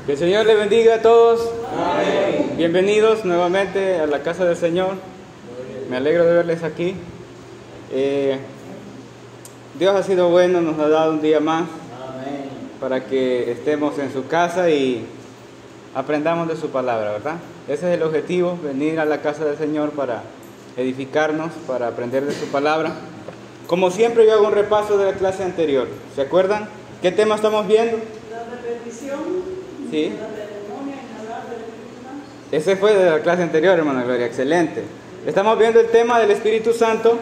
Que el Señor le bendiga a todos. Amén. Bienvenidos nuevamente a la casa del Señor. Me alegro de verles aquí. Dios ha sido bueno, nos ha dado un día más. Amén. Para que estemos en su casa y aprendamos de su palabra, ¿verdad? Ese es el objetivo, venir a la casa del Señor para edificarnos, para aprender de su palabra. Como siempre, yo hago un repaso de la clase anterior. ¿Se acuerdan? ¿Qué tema estamos viendo? La repetición. Sí. La ceremonia inaugural del Espíritu Santo. Ese fue de la clase anterior, hermana Gloria, excelente. Estamos viendo el tema del Espíritu Santo,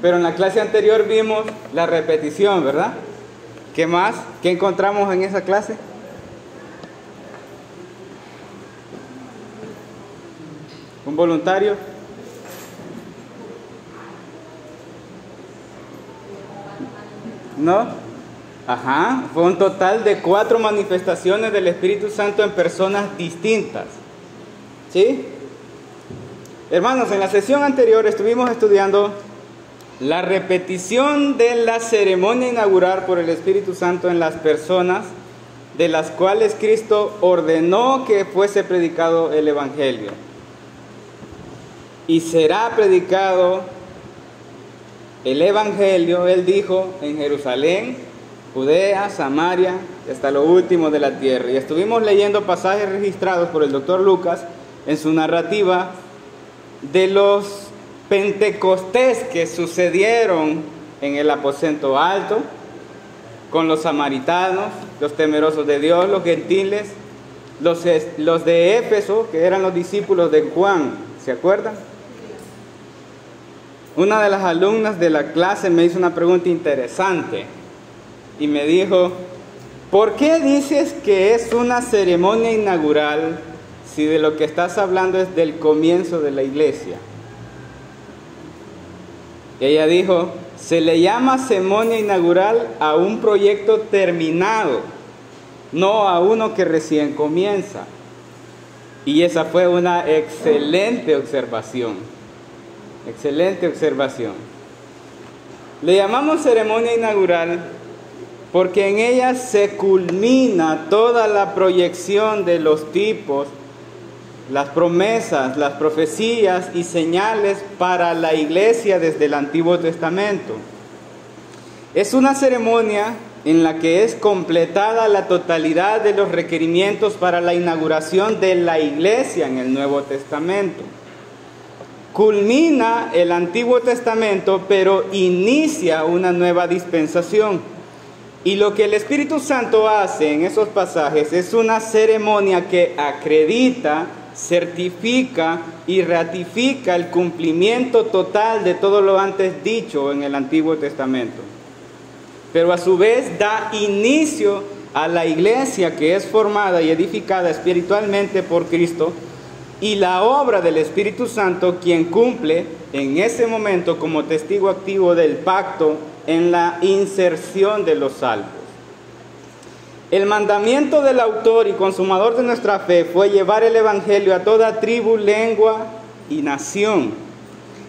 pero en la clase anterior vimos la repetición, ¿verdad? ¿Qué más? ¿Qué encontramos en esa clase? ¿Un voluntario? ¿No? Ajá, fue un total de 4 manifestaciones del Espíritu Santo en personas distintas. ¿Sí? Hermanos, en la sesión anterior estuvimos estudiando la repetición de la ceremonia inaugural por el Espíritu Santo en las personas de las cuales Cristo ordenó que fuese predicado el Evangelio. Y será predicado el Evangelio, él dijo, en Jerusalén, Judea, Samaria, hasta lo último de la tierra. Y estuvimos leyendo pasajes registrados por el doctor Lucas en su narrativa de los Pentecostés que sucedieron en el aposento alto, con los samaritanos, los temerosos de Dios, los gentiles, los de Éfeso, que eran los discípulos de Juan, ¿se acuerdan? Una de las alumnas de la clase me hizo una pregunta interesante y me dijo, ¿por qué dices que es una ceremonia inaugural si de lo que estás hablando es del comienzo de la iglesia? Y ella dijo, se le llama ceremonia inaugural a un proyecto terminado, no a uno que recién comienza. Y esa fue una excelente observación. Excelente observación. Le llamamos ceremonia inaugural porque en ella se culmina toda la proyección de los tipos, las promesas, las profecías y señales para la iglesia desde el Antiguo Testamento. Es una ceremonia en la que es completada la totalidad de los requerimientos para la inauguración de la iglesia en el Nuevo Testamento. Culmina el Antiguo Testamento, pero inicia una nueva dispensación. Y lo que el Espíritu Santo hace en esos pasajes es una ceremonia que acredita, certifica y ratifica el cumplimiento total de todo lo antes dicho en el Antiguo Testamento. Pero a su vez da inicio a la iglesia que es formada y edificada espiritualmente por Cristo, y la obra del Espíritu Santo, quien cumple en ese momento como testigo activo del pacto en la inserción de los salvos. El mandamiento del autor y consumador de nuestra fe fue llevar el Evangelio a toda tribu, lengua y nación.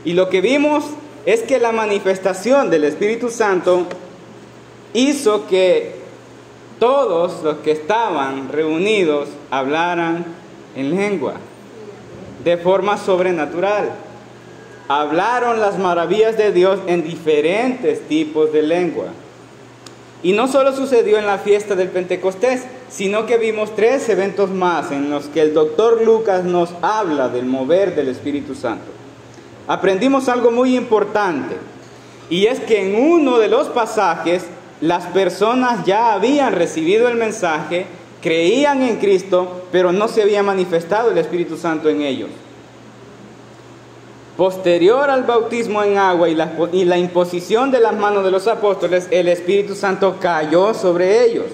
Y lo que vimos es que la manifestación del Espíritu Santo hizo que todos los que estaban reunidos hablaran en lengua. De forma sobrenatural. Hablaron las maravillas de Dios en diferentes tipos de lengua. Y no solo sucedió en la fiesta del Pentecostés, sino que vimos 3 eventos más en los que el doctor Lucas nos habla del mover del Espíritu Santo. Aprendimos algo muy importante, y es que en uno de los pasajes las personas ya habían recibido el mensaje, creían en Cristo, pero no se había manifestado el Espíritu Santo en ellos. Posterior al bautismo en agua y la imposición de las manos de los apóstoles, el Espíritu Santo cayó sobre ellos.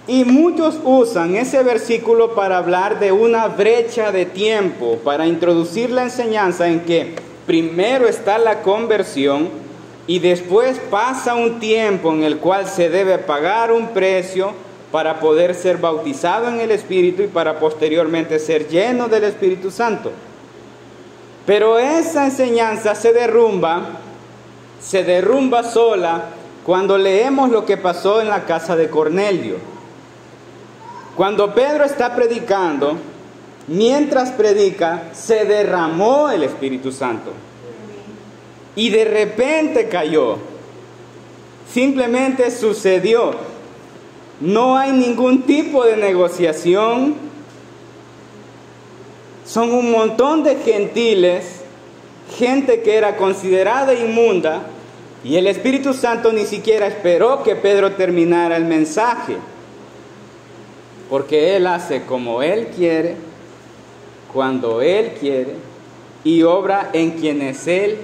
Y muchos usan ese versículo para hablar de una brecha de tiempo, para introducir la enseñanza en que primero está la conversión y después pasa un tiempo en el cual se debe pagar un precio para poder ser bautizado en el Espíritu y para posteriormente ser lleno del Espíritu Santo. Pero esa enseñanza se derrumba sola cuando leemos lo que pasó en la casa de Cornelio. Cuando Pedro está predicando, mientras predica, se derramó el Espíritu Santo. Y de repente cayó. Simplemente sucedió. No hay ningún tipo de negociación. Son un montón de gentiles, gente que era considerada inmunda, y el Espíritu Santo ni siquiera esperó que Pedro terminara el mensaje, porque Él hace como Él quiere, cuando Él quiere, y obra en quienes Él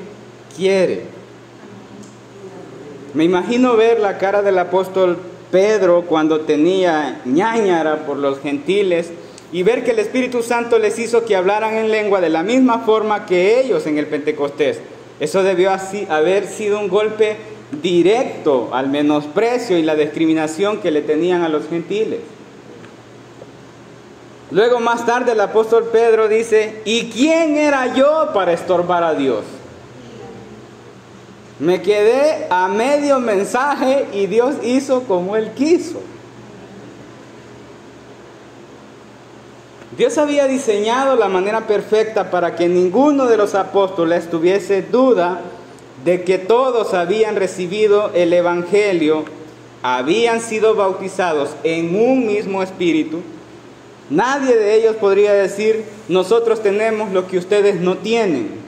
quiere. Me imagino ver la cara del apóstol Pedro cuando tenía ñáñara por los gentiles y ver que el Espíritu Santo les hizo que hablaran en lengua de la misma forma que ellos en el Pentecostés. Eso debió haber sido un golpe directo al menosprecio y la discriminación que le tenían a los gentiles. Luego más tarde el apóstol Pedro dice, ¿y quién era yo para estorbar a Dios? Me quedé a medio mensaje y Dios hizo como Él quiso. Dios había diseñado la manera perfecta para que ninguno de los apóstoles tuviese duda de que todos habían recibido el Evangelio, habían sido bautizados en un mismo espíritu. Nadie de ellos podría decir, nosotros tenemos lo que ustedes no tienen.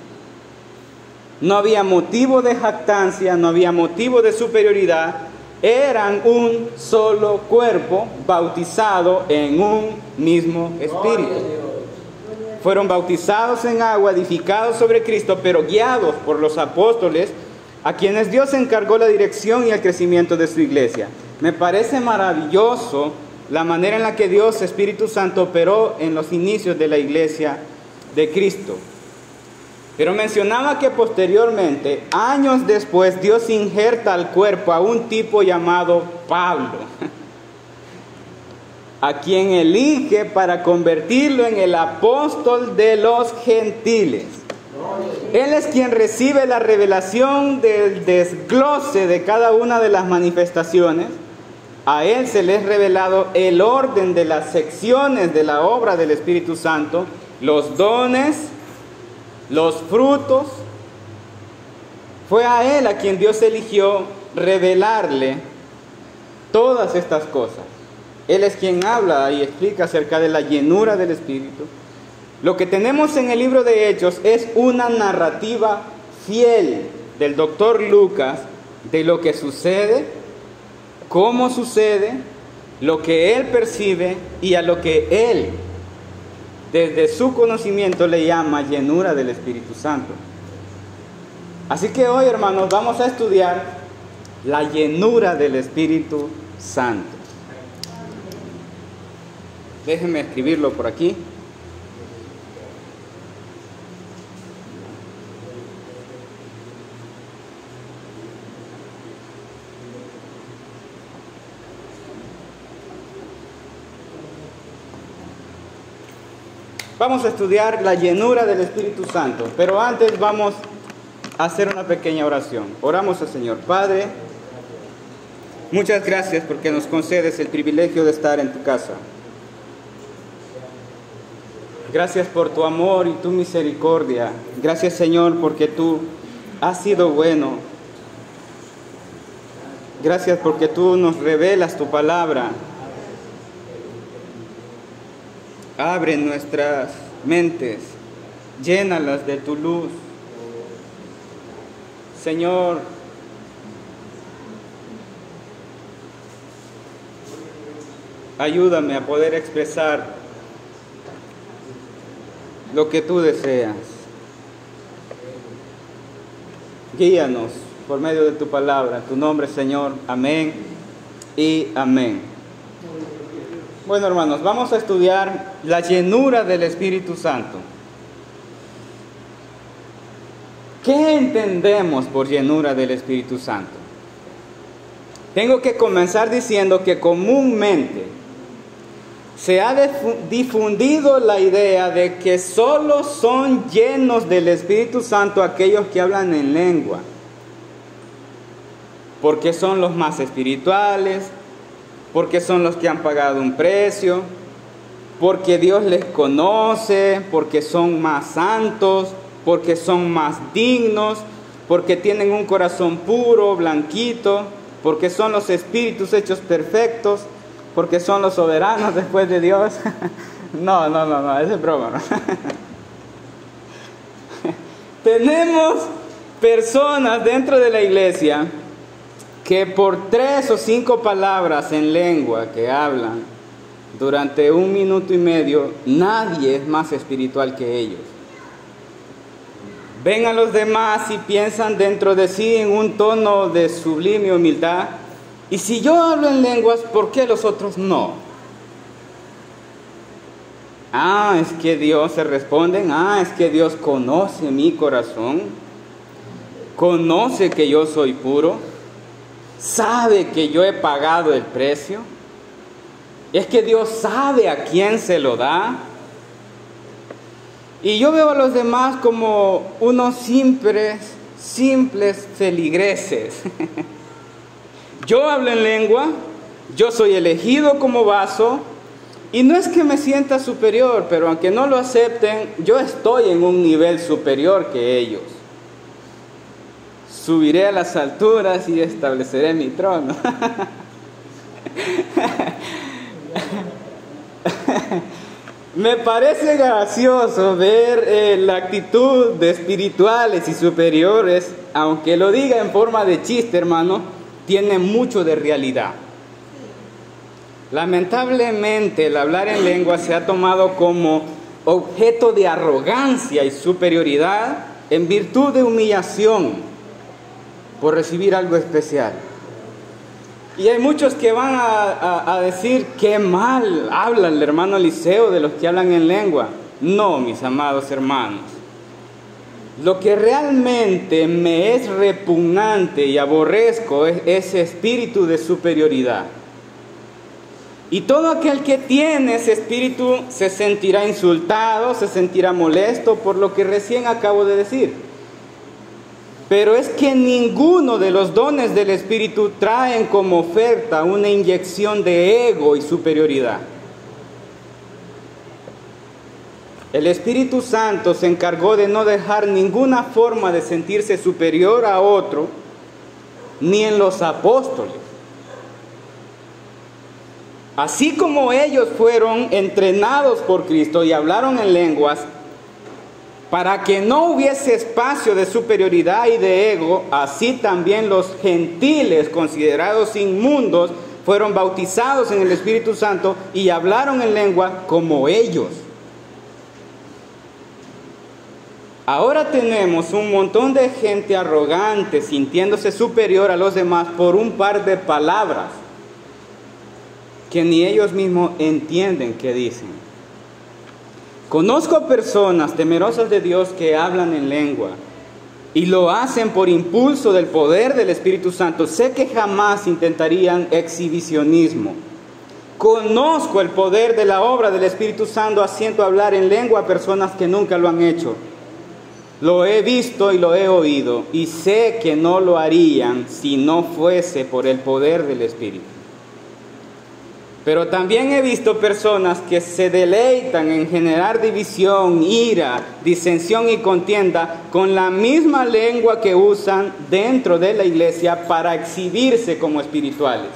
No había motivo de jactancia, no había motivo de superioridad. Eran un solo cuerpo, bautizado en un mismo espíritu. Fueron bautizados en agua, edificados sobre Cristo, pero guiados por los apóstoles, a quienes Dios encargó la dirección y el crecimiento de su iglesia. Me parece maravilloso la manera en la que Dios, Espíritu Santo, operó en los inicios de la iglesia de Cristo. Pero mencionaba que posteriormente, años después, Dios injerta al cuerpo a un tipo llamado Pablo, a quien elige para convertirlo en el apóstol de los gentiles. Él es quien recibe la revelación del desglose de cada una de las manifestaciones. A él se le es revelado el orden de las secciones de la obra del Espíritu Santo, los dones, los frutos. Fue a él a quien Dios eligió revelarle todas estas cosas. Él es quien habla y explica acerca de la llenura del Espíritu. Lo que tenemos en el libro de Hechos es una narrativa fiel del doctor Lucas de lo que sucede, cómo sucede, lo que él percibe y a lo que él, desde su conocimiento, le llama llenura del Espíritu Santo. Así que hoy, hermanos, vamos a estudiar la llenura del Espíritu Santo. Déjenme escribirlo por aquí. Vamos a estudiar la llenura del Espíritu Santo, pero antes vamos a hacer una pequeña oración. Oramos al Señor. Padre, muchas gracias porque nos concedes el privilegio de estar en tu casa. Gracias por tu amor y tu misericordia. Gracias, Señor, porque tú has sido bueno. Gracias porque tú nos revelas tu palabra. Abre nuestras mentes, llénalas de tu luz. Señor, ayúdame a poder expresar lo que tú deseas. Guíanos por medio de tu palabra. En tu nombre, Señor. Amén y amén. Bueno, hermanos, vamos a estudiar la llenura del Espíritu Santo. ¿Qué entendemos por llenura del Espíritu Santo? Tengo que comenzar diciendo que comúnmente se ha difundido la idea de que solo son llenos del Espíritu Santo aquellos que hablan en lengua, porque son los más espirituales, porque son los que han pagado un precio, porque Dios les conoce, porque son más santos, porque son más dignos, porque tienen un corazón puro, blanquito, porque son los espíritus hechos perfectos, porque son los soberanos después de Dios. No, esa es broma, ¿no? Tenemos personas dentro de la iglesia que por 3 o 5 palabras en lengua que hablan durante 1 minuto y medio, nadie es más espiritual que ellos. Ven a los demás y piensan dentro de sí en un tono de sublime humildad. Y si yo hablo en lenguas, ¿por qué los otros no? Es que Dios, se responden, es que Dios conoce mi corazón, conoce que yo soy puro, sabe que yo he pagado el precio. Es que Dios sabe a quién se lo da. Y yo veo a los demás como unos simples feligreses. Yo hablo en lengua, yo soy elegido como vaso, y no es que me sienta superior, pero aunque no lo acepten, yo estoy en un nivel superior que ellos. Subiré a las alturas y estableceré mi trono. Me parece gracioso ver la actitud de espirituales y superiores, aunque lo diga en forma de chiste, hermano, tiene mucho de realidad. Lamentablemente, el hablar en lengua se ha tomado como objeto de arrogancia y superioridad en virtud de humillación por recibir algo especial. Y hay muchos que van a decir qué mal habla el hermano Eliseo de los que hablan en lengua. No, mis amados hermanos. Lo que realmente me es repugnante y aborrezco es ese espíritu de superioridad. Y todo aquel que tiene ese espíritu se sentirá insultado, se sentirá molesto por lo que recién acabo de decir. Pero es que ninguno de los dones del Espíritu traen como oferta una inyección de ego y superioridad. El Espíritu Santo se encargó de no dejar ninguna forma de sentirse superior a otro, ni en los apóstoles. Así como ellos fueron entrenados por Cristo y hablaron en lenguas, para que no hubiese espacio de superioridad y de ego, así también los gentiles considerados inmundos fueron bautizados en el Espíritu Santo y hablaron en lengua como ellos. Ahora tenemos un montón de gente arrogante, sintiéndose superior a los demás por un par de palabras que ni ellos mismos entienden qué dicen. Conozco personas temerosas de Dios que hablan en lengua y lo hacen por impulso del poder del Espíritu Santo. Sé que jamás intentarían exhibicionismo. Conozco el poder de la obra del Espíritu Santo haciendo hablar en lengua a personas que nunca lo han hecho. Lo he visto y lo he oído y sé que no lo harían si no fuese por el poder del Espíritu. Pero también he visto personas que se deleitan en generar división, ira, disensión y contienda con la misma lengua que usan dentro de la iglesia para exhibirse como espirituales.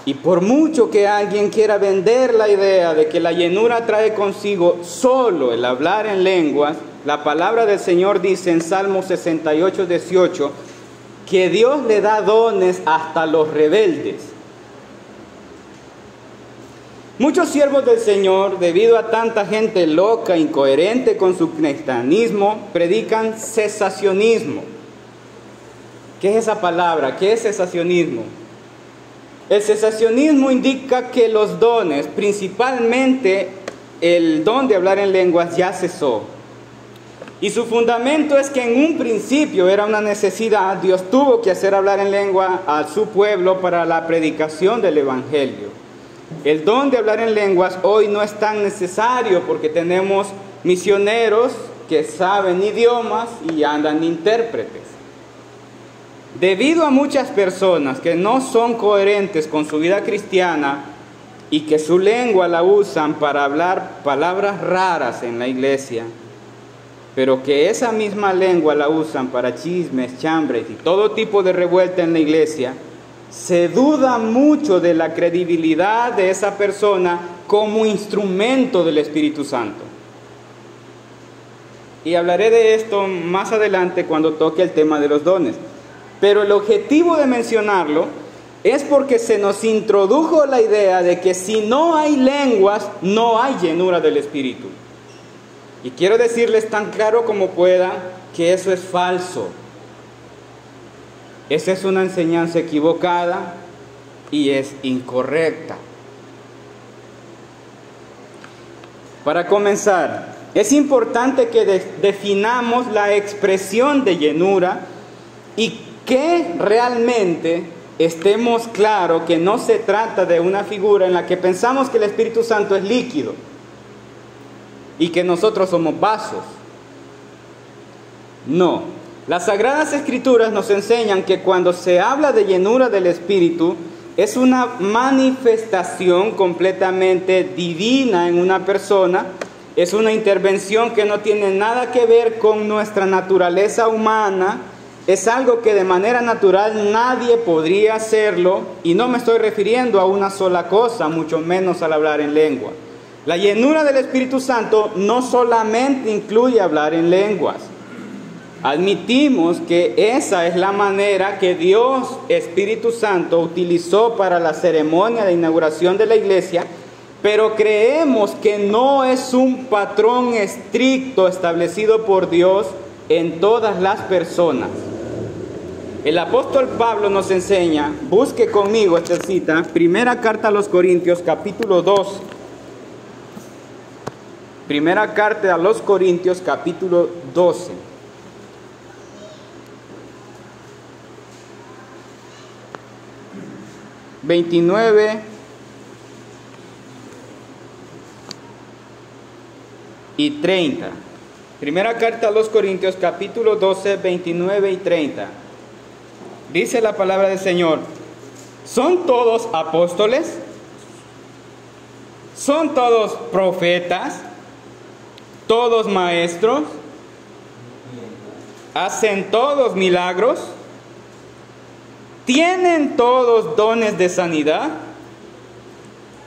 Y por mucho que alguien quiera vender la idea de que la llenura trae consigo solo el hablar en lenguas, la palabra del Señor dice en Salmo 68, 18, que Dios le da dones hasta los rebeldes. Muchos siervos del Señor, debido a tanta gente loca, incoherente con su cristianismo, predican cesacionismo. ¿Qué es esa palabra? ¿Qué es cesacionismo? El cesacionismo indica que los dones, principalmente el don de hablar en lenguas, ya cesó. Y su fundamento es que en un principio era una necesidad. Dios tuvo que hacer hablar en lengua a su pueblo para la predicación del Evangelio. El don de hablar en lenguas hoy no es tan necesario porque tenemos misioneros que saben idiomas y andan intérpretes. Debido a muchas personas que no son coherentes con su vida cristiana y que su lengua la usan para hablar palabras raras en la iglesia, pero que esa misma lengua la usan para chismes, chambres y todo tipo de revuelta en la iglesia, se duda mucho de la credibilidad de esa persona como instrumento del Espíritu Santo. Y hablaré de esto más adelante cuando toque el tema de los dones. Pero el objetivo de mencionarlo es porque se nos introdujo la idea de que si no hay lenguas, no hay llenura del Espíritu. Y quiero decirles tan claro como pueda que eso es falso. Esa es una enseñanza equivocada y es incorrecta. Para comenzar, es importante que definamos la expresión de llenura y que realmente estemos claros que no se trata de una figura en la que pensamos que el Espíritu Santo es líquido y que nosotros somos vasos. No, las Sagradas Escrituras nos enseñan que cuando se habla de llenura del Espíritu, es una manifestación completamente divina en una persona, es una intervención que no tiene nada que ver con nuestra naturaleza humana, es algo que de manera natural nadie podría hacerlo, y no me estoy refiriendo a una sola cosa, mucho menos al hablar en lengua. La llenura del Espíritu Santo no solamente incluye hablar en lenguas. Admitimos que esa es la manera que Dios, Espíritu Santo, utilizó para la ceremonia de inauguración de la iglesia, pero creemos que no es un patrón estricto establecido por Dios en todas las personas. El apóstol Pablo nos enseña, busque conmigo esta cita, primera carta a los Corintios, capítulo 12. Primera carta a los Corintios, capítulo 12. ...29 y 30. Primera carta a los Corintios, capítulo 12, 29 y 30. Dice la palabra del Señor: ¿son todos apóstoles? ¿Son todos profetas? ¿Todos maestros? ¿Hacen todos milagros? ¿Tienen todos dones de sanidad?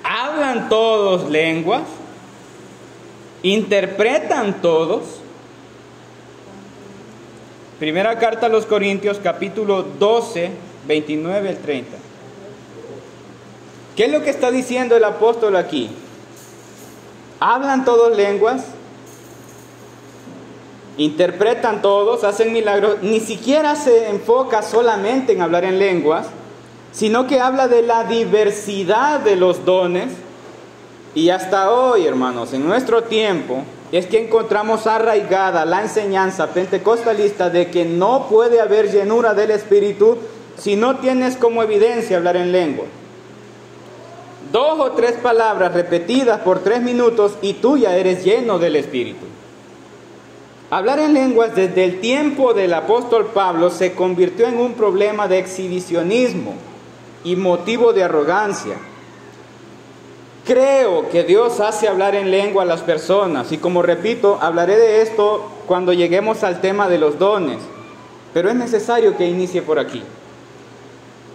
¿Hablan todos lenguas? ¿Interpretan todos? Primera carta a los Corintios, capítulo 12, 29 al 30. ¿Qué es lo que está diciendo el apóstol aquí? ¿Hablan todos lenguas? ¿Interpretan todos? ¿Hacen milagros? Ni siquiera se enfoca solamente en hablar en lenguas, sino que habla de la diversidad de los dones. Y hasta hoy, hermanos, en nuestro tiempo, es que encontramos arraigada la enseñanza pentecostalista de que no puede haber llenura del Espíritu si no tienes como evidencia hablar en lengua. 2 o 3 palabras repetidas por 3 minutos y tú ya eres lleno del Espíritu. Hablar en lenguas desde el tiempo del apóstol Pablo se convirtió en un problema de exhibicionismo y motivo de arrogancia. Creo que Dios hace hablar en lengua a las personas y, como repito, hablaré de esto cuando lleguemos al tema de los dones, pero es necesario que inicie por aquí.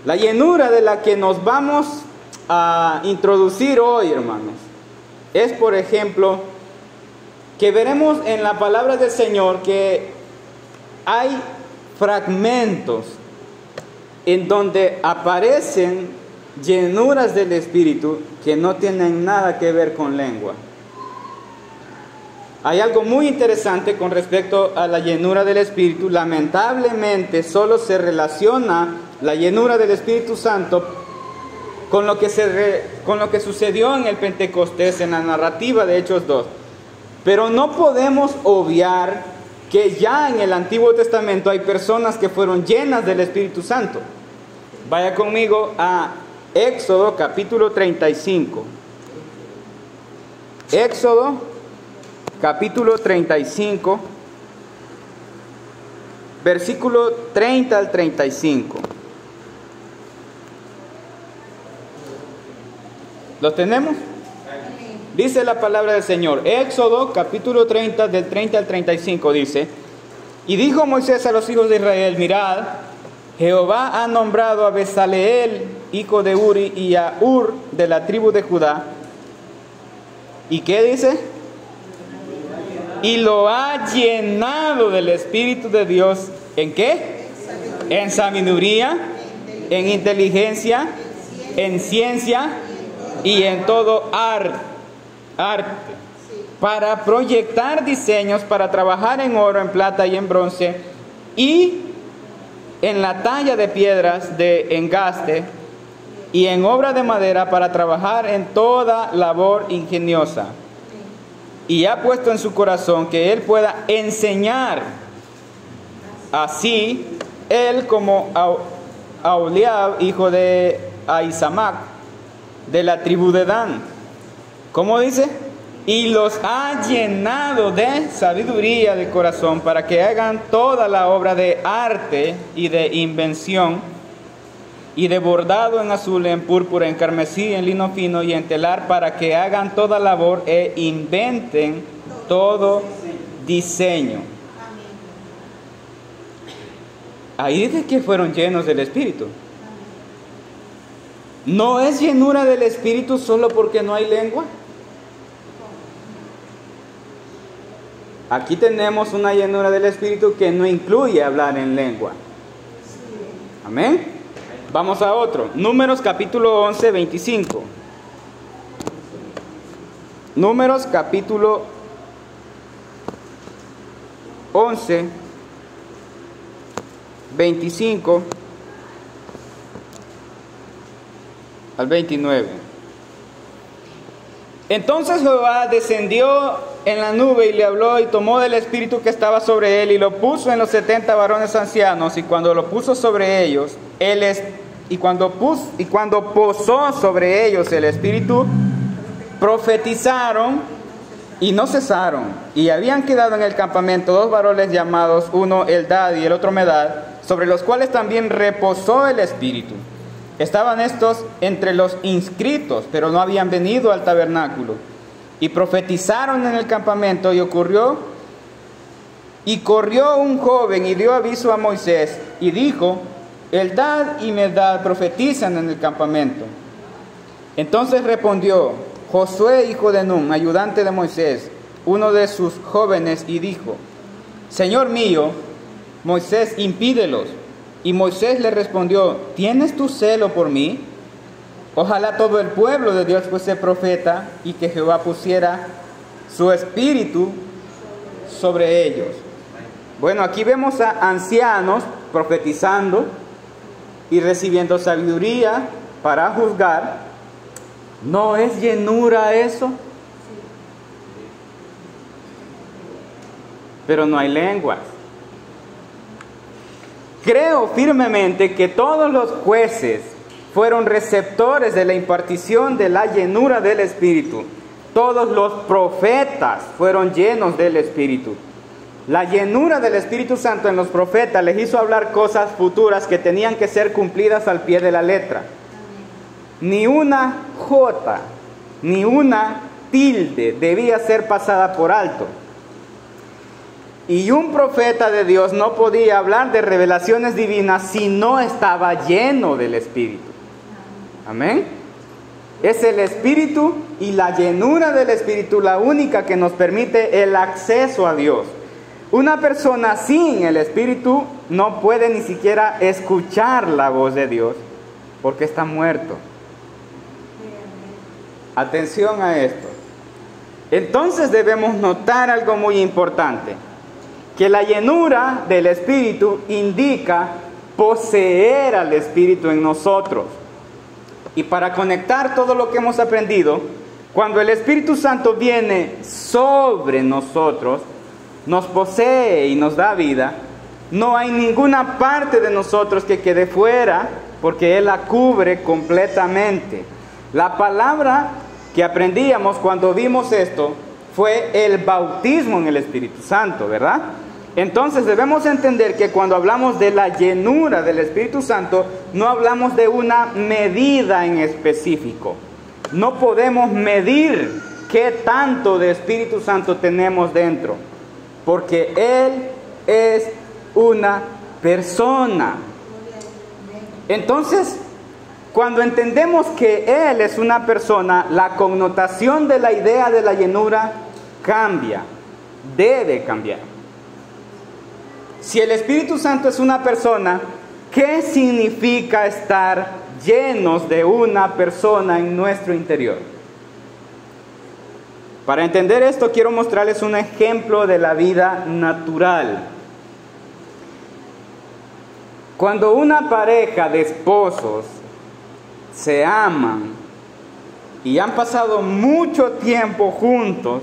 La llenura de la que nos vamos a introducir hoy, hermanos, es, por ejemplo, que veremos en la palabra del Señor que hay fragmentos en donde aparecen llenuras del Espíritu que no tienen nada que ver con lengua. Hay algo muy interesante con respecto a la llenura del Espíritu. Lamentablemente solo se relaciona la llenura del Espíritu Santo con lo que sucedió en el Pentecostés, en la narrativa de Hechos 2. Pero no podemos obviar que ya en el Antiguo Testamento hay personas que fueron llenas del Espíritu Santo. Vaya conmigo a Éxodo capítulo 35. Éxodo capítulo 35, versículo 30 al 35. ¿Lo tenemos? Dice la palabra del Señor. Éxodo capítulo 30 del 30 al 35 dice: y dijo Moisés a los hijos de Israel: mirad, Jehová ha nombrado a Bezaleel, hijo de Uri, y a Hur, de la tribu de Judá. ¿Y qué dice? Y lo ha llenado del Espíritu de Dios. ¿En qué? En sabiduría, en inteligencia, en ciencia y en todo arte, para proyectar diseños, para trabajar en oro, en plata y en bronce, y en la talla de piedras de engaste, y en obra de madera, para trabajar en toda labor ingeniosa. Y ha puesto en su corazón que él pueda enseñar, así él como Aholiab, hijo de Ahisamac, de la tribu de Dan. ¿Cómo dice? Y los ha llenado de sabiduría de corazón para que hagan toda la obra de arte y de invención, y de bordado en azul, en púrpura, en carmesí, en lino fino y en telar, para que hagan toda labor e inventen todo diseño. Ahí dice que fueron llenos del Espíritu. ¿No es llenura del Espíritu solo porque no hay lengua? Aquí tenemos una llenura del Espíritu que no incluye hablar en lengua. Amén. Vamos a otro. Números capítulo 11, 25. Números capítulo 11, 25 al 29. Entonces Jehová descendió en la nube y le habló, y tomó del espíritu que estaba sobre él y lo puso en los 70 varones ancianos, y cuando lo puso sobre ellos, cuando posó sobre ellos el espíritu, profetizaron y no cesaron. Y habían quedado en el campamento 2 varones llamados, uno Eldad y el otro Medad, sobre los cuales también reposó el espíritu. Estaban estos entre los inscritos, pero no habían venido al tabernáculo. Y profetizaron en el campamento, y corrió un joven y dio aviso a Moisés, y dijo: Eldad y Medad profetizan en el campamento. Entonces respondió Josué, hijo de Nun, ayudante de Moisés, uno de sus jóvenes, y dijo: Señor mío, Moisés, impídelos. Y Moisés le respondió: ¿tienes tu celo por mí? Ojalá todo el pueblo de Dios fuese profeta, y que Jehová pusiera su espíritu sobre ellos. Bueno, aquí vemos a ancianos profetizando y recibiendo sabiduría para juzgar. ¿No es llenura eso? Pero no hay lenguas. Creo firmemente que todos los jueces fueron receptores de la impartición de la llenura del Espíritu. Todos los profetas fueron llenos del Espíritu. La llenura del Espíritu Santo en los profetas les hizo hablar cosas futuras que tenían que ser cumplidas al pie de la letra. Ni una jota, ni una tilde debía ser pasada por alto. Y un profeta de Dios no podía hablar de revelaciones divinas si no estaba lleno del Espíritu. Amén. Es el Espíritu y la llenura del Espíritu la única que nos permite el acceso a Dios. Una persona sin el Espíritu no puede ni siquiera escuchar la voz de Dios, porque está muerto. Atención a esto. Entonces debemos notar algo muy importante, que la llenura del Espíritu indica poseer al Espíritu en nosotros. Y para conectar todo lo que hemos aprendido, cuando el Espíritu Santo viene sobre nosotros, nos posee y nos da vida, no hay ninguna parte de nosotros que quede fuera, porque Él la cubre completamente. La palabra que aprendíamos cuando vimos esto fue el bautismo en el Espíritu Santo, ¿verdad? Entonces debemos entender que cuando hablamos de la llenura del Espíritu Santo, no hablamos de una medida en específico. No podemos medir qué tanto de Espíritu Santo tenemos dentro, porque Él es una persona. Entonces, cuando entendemos que Él es una persona, la connotación de la idea de la llenura cambia, debe cambiar. Si el Espíritu Santo es una persona, ¿qué significa estar llenos de una persona en nuestro interior? Para entender esto, quiero mostrarles un ejemplo de la vida natural. Cuando una pareja de esposos se aman y han pasado mucho tiempo juntos,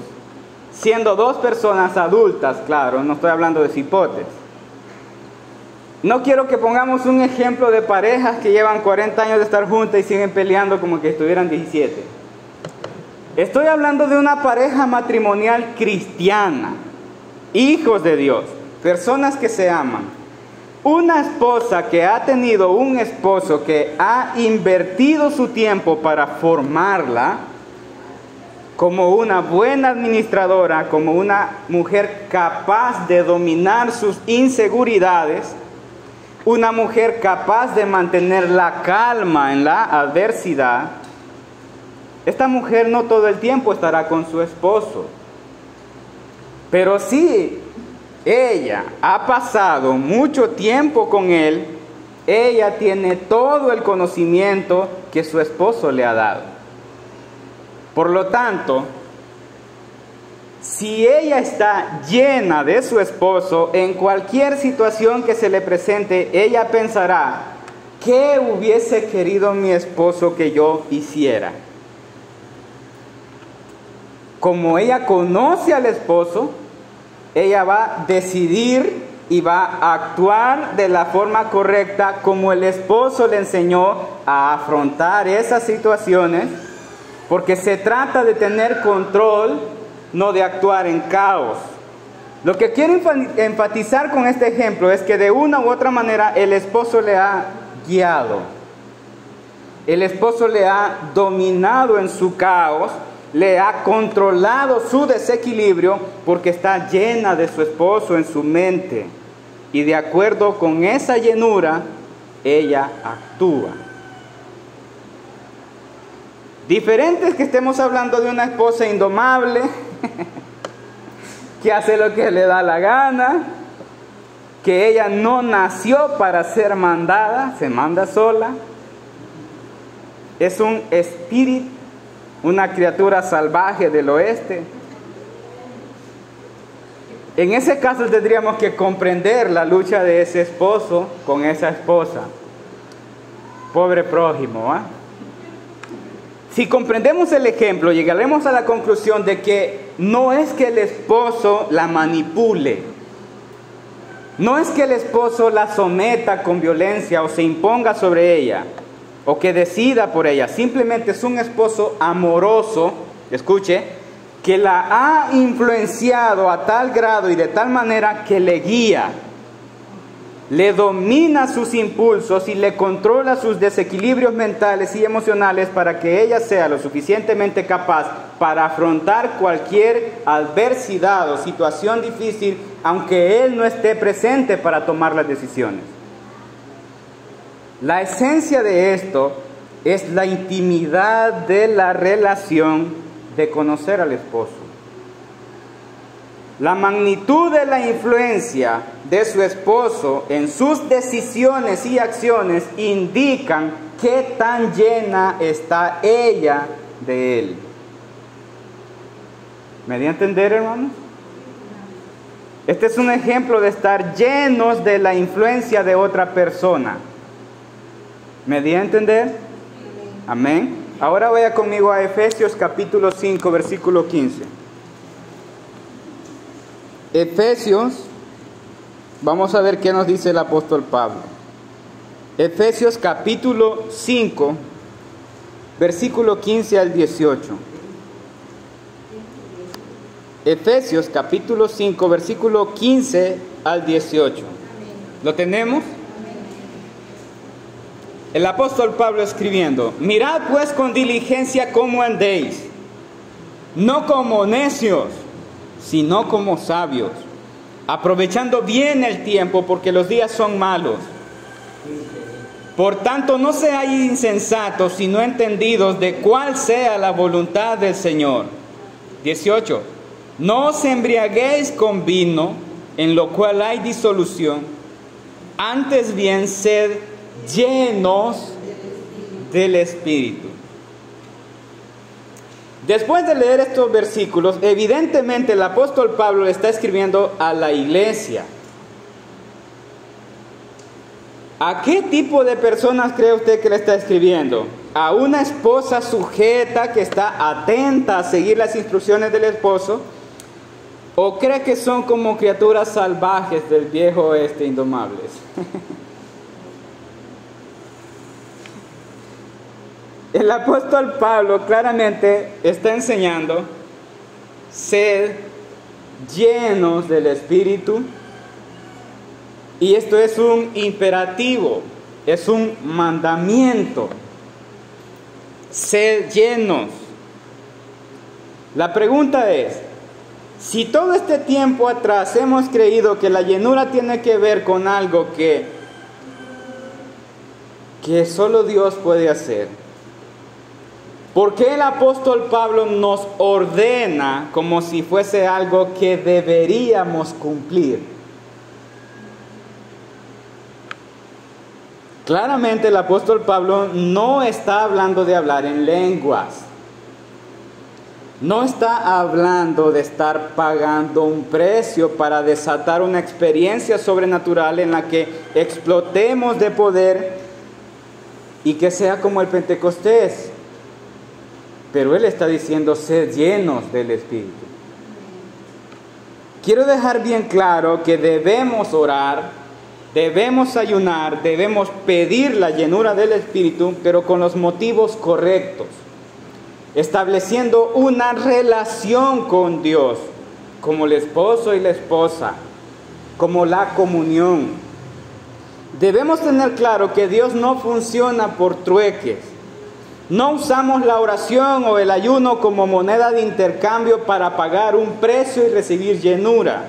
siendo dos personas adultas, claro, no estoy hablando de cipotes. No quiero que pongamos un ejemplo de parejas que llevan 40 años de estar juntas y siguen peleando como que estuvieran 17. Estoy hablando de una pareja matrimonial cristiana, hijos de Dios, personas que se aman. Una esposa que ha tenido un esposo que ha invertido su tiempo para formarla como una buena administradora, como una mujer capaz de dominar sus inseguridades, una mujer capaz de mantener la calma en la adversidad. Esta mujer no todo el tiempo estará con su esposo, pero si ella ha pasado mucho tiempo con él, ella tiene todo el conocimiento que su esposo le ha dado. Por lo tanto, si ella está llena de su esposo, en cualquier situación que se le presente, ella pensará, ¿qué hubiese querido mi esposo que yo hiciera? Como ella conoce al esposo, ella va a decidir y va a actuar de la forma correcta como el esposo le enseñó a afrontar esas situaciones, porque se trata de tener control, no de actuar en caos. Lo que quiero enfatizar con este ejemplo es que de una u otra manera el esposo le ha guiado. El esposo le ha dominado en su caos, le ha controlado su desequilibrio porque está llena de su esposo en su mente. Y de acuerdo con esa llenura, ella actúa. Diferente es que estemos hablando de una esposa indomable, que hace lo que le da la gana, que ella no nació para ser mandada, se manda sola. Es un espíritu, una criatura salvaje del oeste. En ese caso tendríamos que comprender la lucha de ese esposo con esa esposa. Pobre prójimo, ¿eh? Si comprendemos el ejemplo, llegaremos a la conclusión de que no es que el esposo la manipule, no es que el esposo la someta con violencia o se imponga sobre ella, o que decida por ella. Simplemente es un esposo amoroso, escuche, que la ha influenciado a tal grado y de tal manera que le guía, le domina sus impulsos y le controla sus desequilibrios mentales y emocionales para que ella sea lo suficientemente capaz para afrontar cualquier adversidad o situación difícil, aunque él no esté presente para tomar las decisiones. La esencia de esto es la intimidad de la relación de conocer al esposo. La magnitud de la influencia de su esposo en sus decisiones y acciones indican qué tan llena está ella de él. ¿Me di a entender, hermanos? Este es un ejemplo de estar llenos de la influencia de otra persona. ¿Me di a entender? Amén. Ahora vaya conmigo a Efesios capítulo 5, versículo 15. Efesios, vamos a ver qué nos dice el apóstol Pablo. Efesios capítulo 5, versículo 15 al 18. Efesios capítulo 5, versículo 15 al 18. ¿Lo tenemos? El apóstol Pablo escribiendo: mirad pues con diligencia cómo andéis, no como necios, sino como sabios, aprovechando bien el tiempo, porque los días son malos. Por tanto, no seáis insensatos, sino entendidos de cuál sea la voluntad del Señor. 18. No os embriaguéis con vino, en lo cual hay disolución, antes bien sed llenos del Espíritu. Después de leer estos versículos, evidentemente el apóstol Pablo le está escribiendo a la iglesia. ¿A qué tipo de personas cree usted que le está escribiendo? ¿A una esposa sujeta que está atenta a seguir las instrucciones del esposo? ¿O cree que son como criaturas salvajes del viejo oeste, indomables? El apóstol Pablo claramente está enseñando: sed llenos del Espíritu. Y esto es un imperativo, es un mandamiento. Sed llenos. La pregunta es: si todo este tiempo atrás hemos creído que la llenura tiene que ver con algo que solo Dios puede hacer, ¿por qué el apóstol Pablo nos ordena como si fuese algo que deberíamos cumplir? Claramente el apóstol Pablo no está hablando de hablar en lenguas. No está hablando de estar pagando un precio para desatar una experiencia sobrenatural en la que explotemos de poder y que sea como el Pentecostés. Pero él está diciendo: sed llenos del Espíritu. Quiero dejar bien claro que debemos orar, debemos ayunar, debemos pedir la llenura del Espíritu, pero con los motivos correctos, estableciendo una relación con Dios, como el esposo y la esposa, como la comunión. Debemos tener claro que Dios no funciona por trueques. No usamos la oración o el ayuno como moneda de intercambio para pagar un precio y recibir llenura.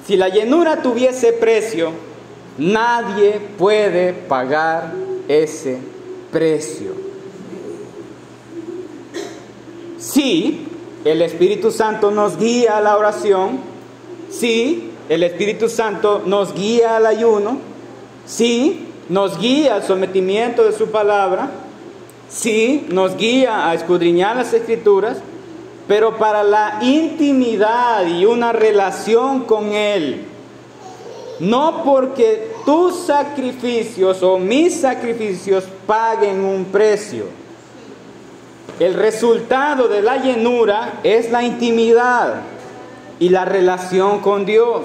Si la llenura tuviese precio, nadie puede pagar ese precio. Sí, el Espíritu Santo nos guía a la oración. Sí, el Espíritu Santo nos guía al ayuno. Sí, nos guía al sometimiento de su palabra. Sí, nos guía a escudriñar las Escrituras. Pero para la intimidad y una relación con Él, no porque tus sacrificios o mis sacrificios paguen un precio. El resultado de la llenura es la intimidad y la relación con Dios.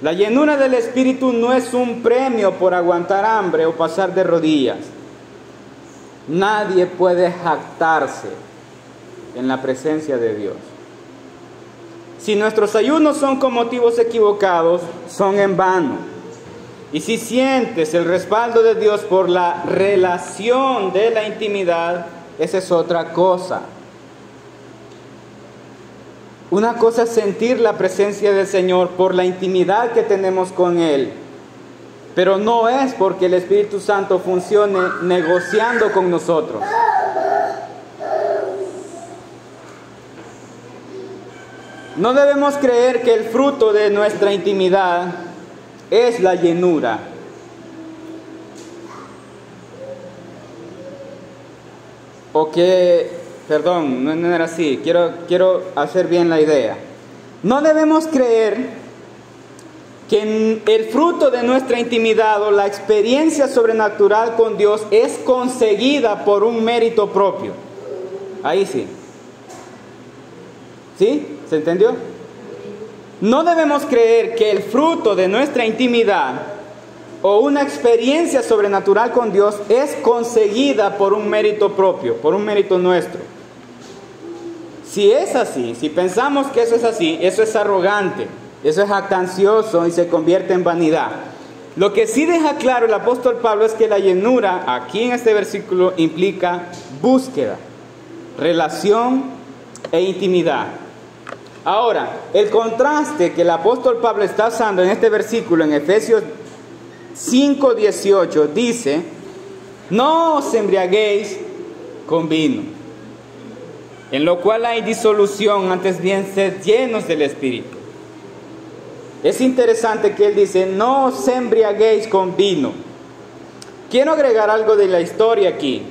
La llenura del Espíritu no es un premio por aguantar hambre o pasar de rodillas. Nadie puede jactarse en la presencia de Dios. Si nuestros ayunos son con motivos equivocados, son en vano. Y si sientes el respaldo de Dios por la relación de la intimidad, esa es otra cosa. Una cosa es sentir la presencia del Señor por la intimidad que tenemos con Él, pero no es porque el Espíritu Santo funcione negociando con nosotros. No debemos creer que el fruto de nuestra intimidad es la llenura. O que, perdón, no era así, quiero hacer bien la idea. No debemos creer que el fruto de nuestra intimidad o la experiencia sobrenatural con Dios es conseguida por un mérito propio. Ahí sí. ¿Sí? ¿Se entendió? No debemos creer que el fruto de nuestra intimidad o una experiencia sobrenatural con Dios es conseguida por un mérito propio, por un mérito nuestro. Si es así, si pensamos que eso es así, eso es arrogante, eso es jactancioso y se convierte en vanidad. Lo que sí deja claro el apóstol Pablo es que la llenura, aquí en este versículo, implica búsqueda, relación e intimidad. Ahora, el contraste que el apóstol Pablo está usando en este versículo, en Efesios 5:18, dice: no os embriaguéis con vino, en lo cual hay disolución, antes bien sed llenos del Espíritu. Es interesante que él dice: no os embriaguéis con vino. Quiero agregar algo de la historia aquí.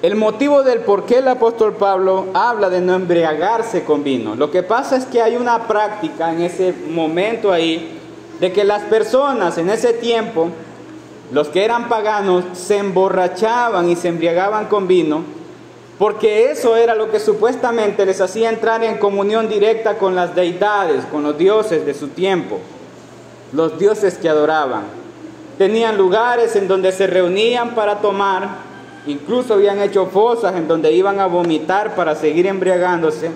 El motivo del por qué el apóstol Pablo habla de no embriagarse con vino. Lo que pasa es que hay una práctica en ese momento ahí, de que las personas en ese tiempo, los que eran paganos, se emborrachaban y se embriagaban con vino, porque eso era lo que supuestamente les hacía entrar en comunión directa con las deidades, con los dioses de su tiempo, los dioses que adoraban. Tenían lugares en donde se reunían para tomar, incluso habían hecho fosas en donde iban a vomitar para seguir embriagándose,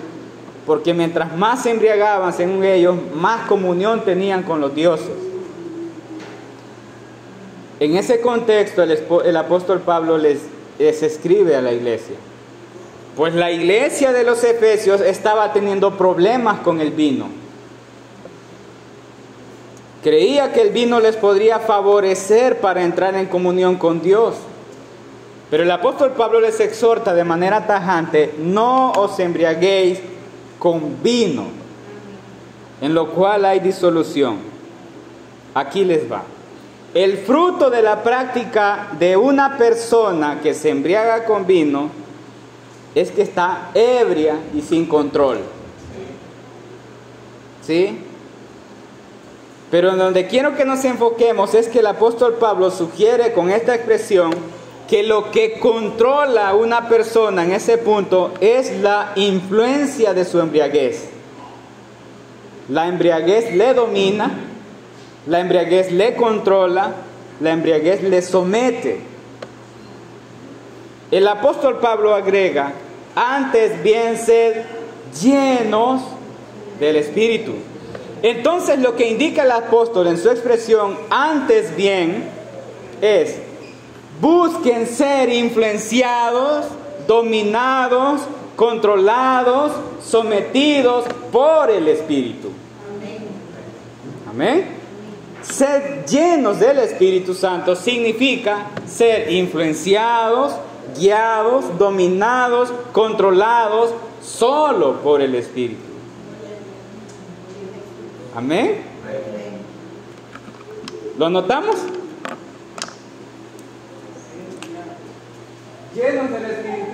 porque mientras más se embriagaban, según ellos, más comunión tenían con los dioses. En ese contexto el apóstol Pablo les escribe a la iglesia. Pues la iglesia de los Efesios estaba teniendo problemas con el vino. Creía que el vino les podría favorecer para entrar en comunión con Dios. Pero el apóstol Pablo les exhorta de manera tajante: no os embriaguéis con vino, en lo cual hay disolución. Aquí les va. El fruto de la práctica de una persona que se embriaga con vino es que está ebria y sin control. ¿Sí? Pero en donde quiero que nos enfoquemos es que el apóstol Pablo sugiere con esta expresión que lo que controla a una persona en ese punto es la influencia de su embriaguez. La embriaguez le domina, la embriaguez le controla, la embriaguez le somete. El apóstol Pablo agrega: antes bien sed llenos del Espíritu. Entonces lo que indica el apóstol en su expresión antes bien es: busquen ser influenciados, dominados, controlados, sometidos por el Espíritu. Amén. Ser llenos del Espíritu Santo significa ser influenciados, guiados, dominados, controlados solo por el Espíritu. Amén. ¿Lo notamos? Llenos del Espíritu.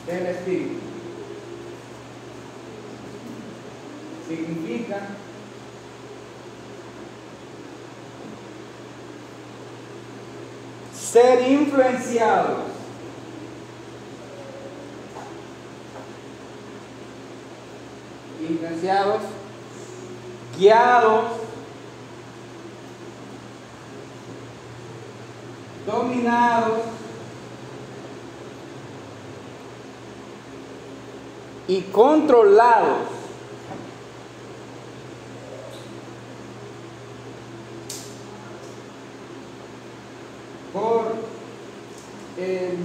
Del Espíritu. Significa ser influenciados, guiados, dominados y controlados por el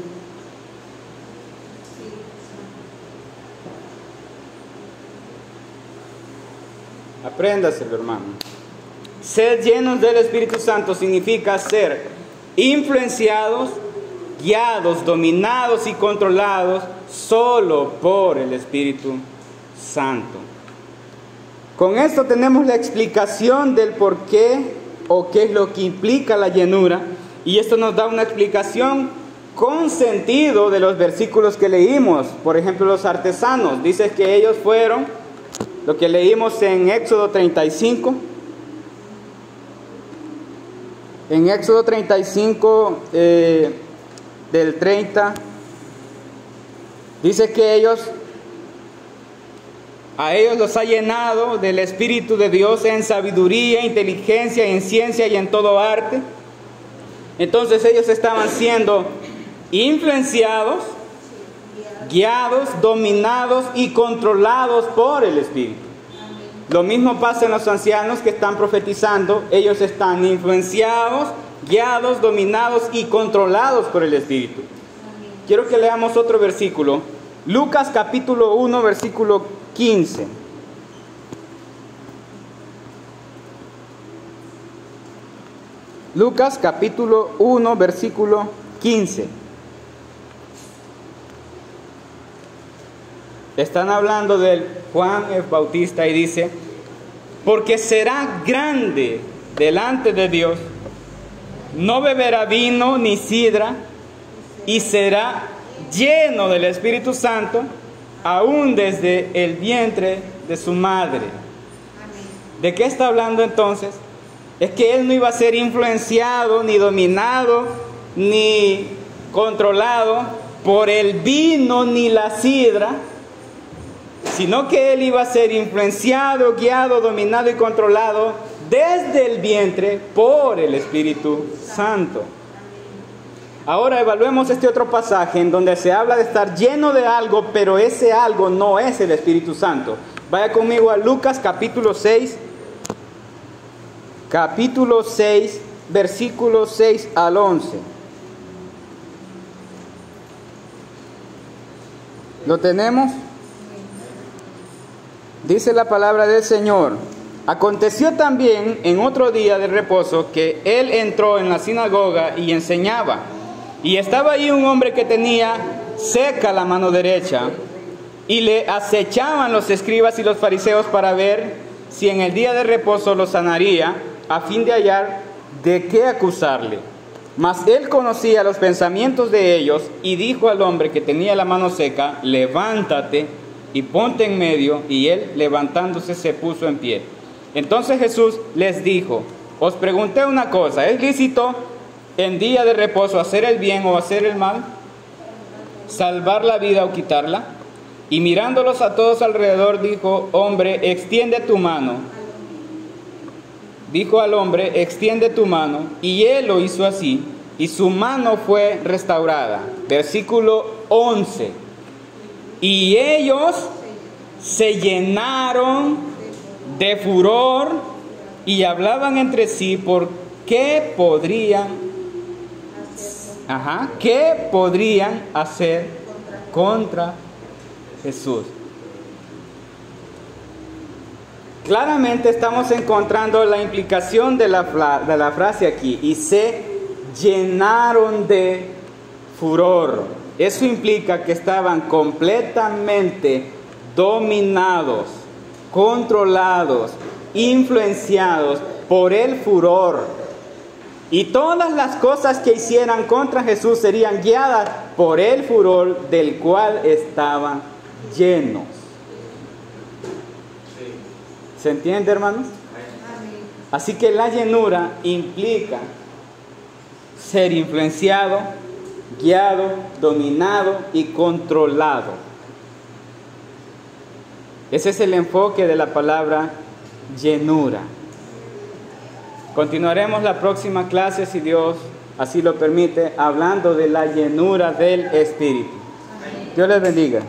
Apréndaselo, hermano. Ser llenos del Espíritu Santo significa ser influenciados, guiados, dominados y controlados solo por el Espíritu Santo. Con esto tenemos la explicación del por qué o qué es lo que implica la llenura, y esto nos da una explicación con sentido de los versículos que leímos. Por ejemplo, los artesanos, dice que ellos fueron, lo que leímos en Éxodo 35, en Éxodo 35 del 30, dice que a ellos los ha llenado del Espíritu de Dios en sabiduría, inteligencia, en ciencia y en todo arte. Entonces ellos estaban siendo influenciados, guiados, dominados y controlados por el Espíritu. Lo mismo pasa en los ancianos que están profetizando. Ellos están influenciados, guiados, dominados y controlados por el Espíritu. Quiero que leamos otro versículo. Lucas capítulo 1, versículo 15. Lucas capítulo 1, versículo 15. Están hablando del Juan el Bautista y dice: porque será grande delante de Dios, no beberá vino ni sidra, y será lleno del Espíritu Santo, aún desde el vientre de su madre. ¿De qué está hablando entonces? Es que él no iba a ser influenciado, ni dominado, ni controlado por el vino ni la sidra, sino que él iba a ser influenciado, guiado, dominado y controlado desde el vientre por el Espíritu Santo. Ahora evaluemos este otro pasaje en donde se habla de estar lleno de algo, pero ese algo no es el Espíritu Santo. Vaya conmigo a Lucas capítulo 6, versículos 6 al 11. ¿Lo tenemos? Dice la palabra del Señor: aconteció también en otro día de reposo que él entró en la sinagoga y enseñaba. Y estaba allí un hombre que tenía seca la mano derecha, y le acechaban los escribas y los fariseos para ver si en el día de reposo lo sanaría, a fin de hallar de qué acusarle. Mas él conocía los pensamientos de ellos, y dijo al hombre que tenía la mano seca: levántate y ponte en medio. Y él, levantándose, se puso en pie. Entonces Jesús les dijo: os pregunté una cosa, ¿es lícito en día de reposo hacer el bien o hacer el mal? ¿Salvar la vida o quitarla? Y mirándolos a todos alrededor, dijo: hombre, extiende tu mano. Dijo al hombre: extiende tu mano. Y él lo hizo así, y su mano fue restaurada. Versículo 11. Y ellos se llenaron de furor y hablaban entre sí por qué podrían hacer contra Jesús. Claramente estamos encontrando la implicación de la frase aquí: y se llenaron de furor. Eso implica que estaban completamente dominados, controlados, influenciados por el furor. Y todas las cosas que hicieran contra Jesús serían guiadas por el furor del cual estaban llenos. ¿Se entiende, hermanos? Así que la llenura implica ser influenciado, guiado, dominado y controlado. Ese es el enfoque de la palabra llenura. Continuaremos la próxima clase, si Dios así lo permite, hablando de la llenura del Espíritu. Dios les bendiga.